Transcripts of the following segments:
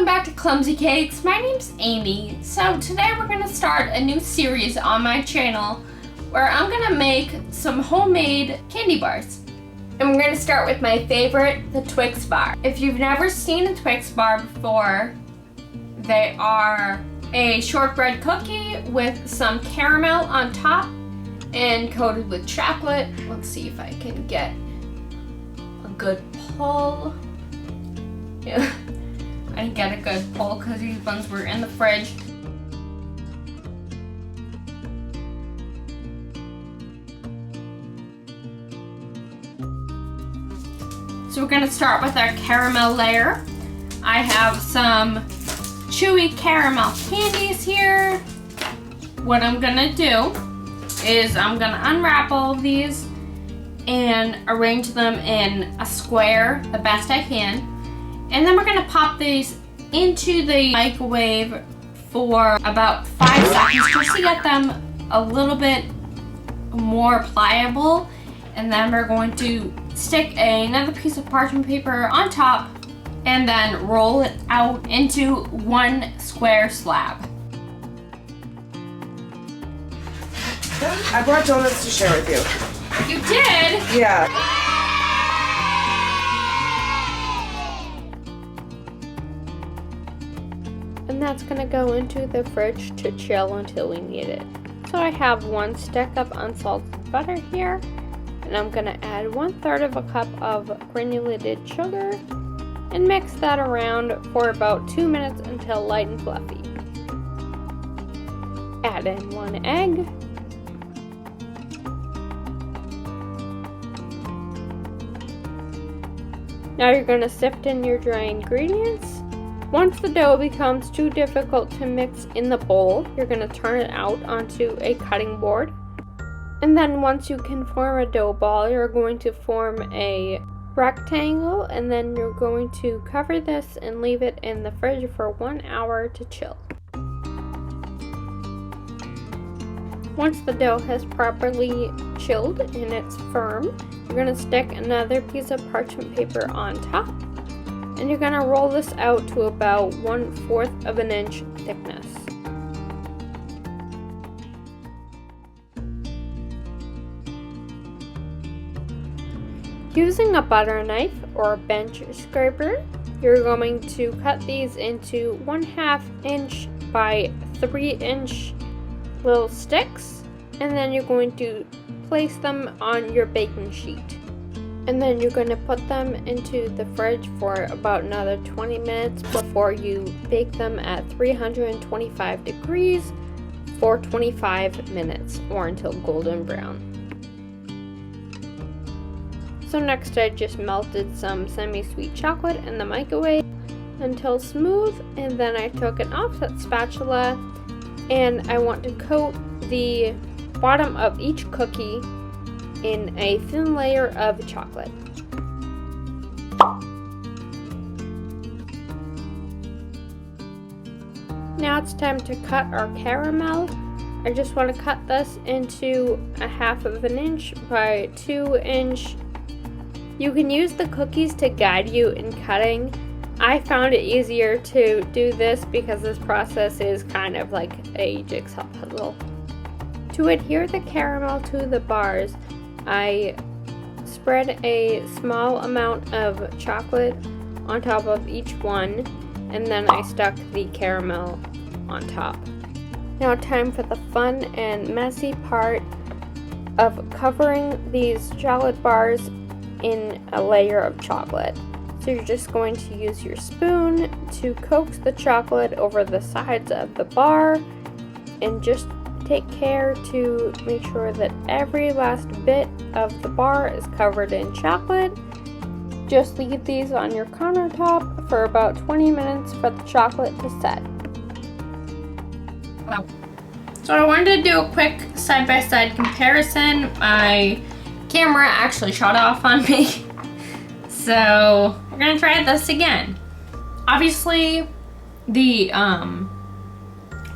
welcome back to Clumsy Cakes. My name's Amy. So today we're gonna start a new series on my channel where I'm gonna make some homemade candy bars. And we're gonna start with my favorite, the Twix bar. If you've never seen a Twix bar before, they are a shortbread cookie with some caramel on top and coated with chocolate. Let's see if I can get a good pull. Yeah, I didn't get a good pull because these ones were in the fridge. So we're gonna start with our caramel layer. I have some Chewy caramel candies here. What I'm gonna do is I'm gonna unwrap all of these and arrange them in a square the best I can. And then we're gonna pop these into the microwave for about 5 seconds just to get them a little bit more pliable. And then we're going to stick another piece of parchment paper on top and then roll it out into one square slab. I brought donuts to share with you. You did? Yeah. And that's gonna go into the fridge to chill until we need it. So I have 1 stick of unsalted butter here, and I'm gonna add 1/3 of a cup of granulated sugar and mix that around for about 2 minutes until light and fluffy. Add in 1 egg. Now you're gonna sift in your dry ingredients. Once the dough becomes too difficult to mix in the bowl, you're going to turn it out onto a cutting board. And then once you can form a dough ball, you're going to form a rectangle, and then you're going to cover this and leave it in the fridge for 1 hour to chill. Once the dough has properly chilled and it's firm, you're going to stick another piece of parchment paper on top. And you're gonna roll this out to about 1/4 of an inch thickness. Using a butter knife or a bench scraper, you're going to cut these into 1/2 inch by 3 inch little sticks, and then you're going to place them on your baking sheet. And then you're going to put them into the fridge for about another 20 minutes before you bake them at 325 degrees for 25 minutes or until golden brown. So next I just melted some semi-sweet chocolate in the microwave until smooth, and then I took an offset spatula and I want to coat the bottom of each cookie in a thin layer of chocolate. Now it's time to cut our caramel. I just want to cut this into 1/2 inch by 2 inch. You can use the cookies to guide you in cutting. I found it easier to do this because this process is kind of like a jigsaw puzzle. To adhere the caramel to the bars, I spread a small amount of chocolate on top of each one, and then I stuck the caramel on top. Now time for the fun and messy part of covering these chocolate bars in a layer of chocolate. So you're just going to use your spoon to coax the chocolate over the sides of the bar, and just take care to make sure that every last bit of the bar is covered in chocolate. Just leave these on your countertop for about 20 minutes for the chocolate to set. So I wanted to do a quick side-by-side comparison. My camera actually shut off on me. So we're gonna try this again. Obviously the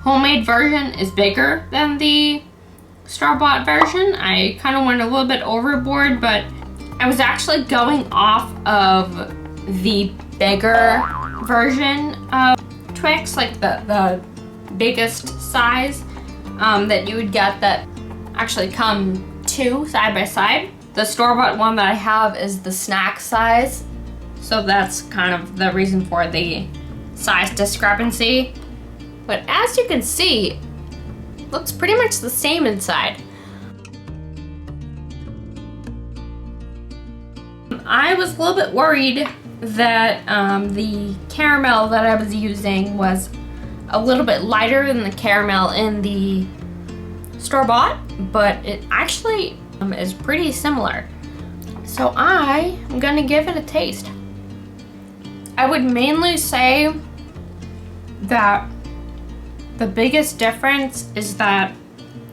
homemade version is bigger than the store-bought version. I kind of went a little bit overboard, but I was actually going off of the bigger version Twix, like the biggest size that you would get that actually come two side by side. The store-bought one that I have is the snack size, so that's kind of the reason for the size discrepancy. But as you can see, it looks pretty much the same inside. I was a little bit worried that the caramel that I was using was a little bit lighter than the caramel in the store-bought, but it actually is pretty similar. So I am gonna give it a taste. I would mainly say that the biggest difference is that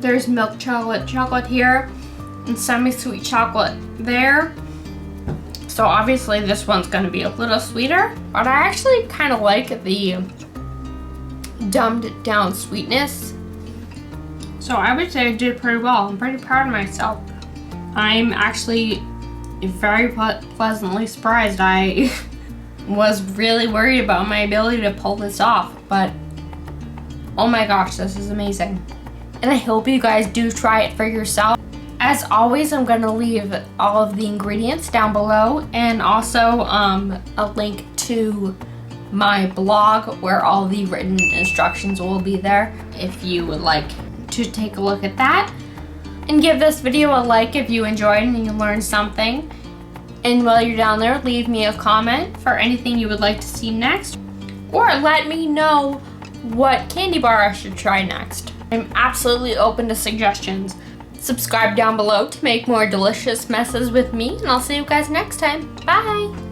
there's milk chocolate here and semi-sweet chocolate there. So obviously this one's gonna be a little sweeter, but I actually kind of like the dumbed down sweetness. So I would say I did pretty well. I'm pretty proud of myself. I'm actually very pleasantly surprised. I was really worried about my ability to pull this off, but oh my gosh, this is amazing. And I hope you guys do try it for yourself. As always, I'm gonna leave all of the ingredients down below, and also a link to my blog where all the written instructions will be there if you would like to take a look at that. And give this video a like if you enjoyed and you learned something. And while you're down there, leave me a comment for anything you would like to see next, or let me know what candy bar I should try next. I'm absolutely open to suggestions. Subscribe down below to make more delicious messes with me, and I'll see you guys next time. Bye!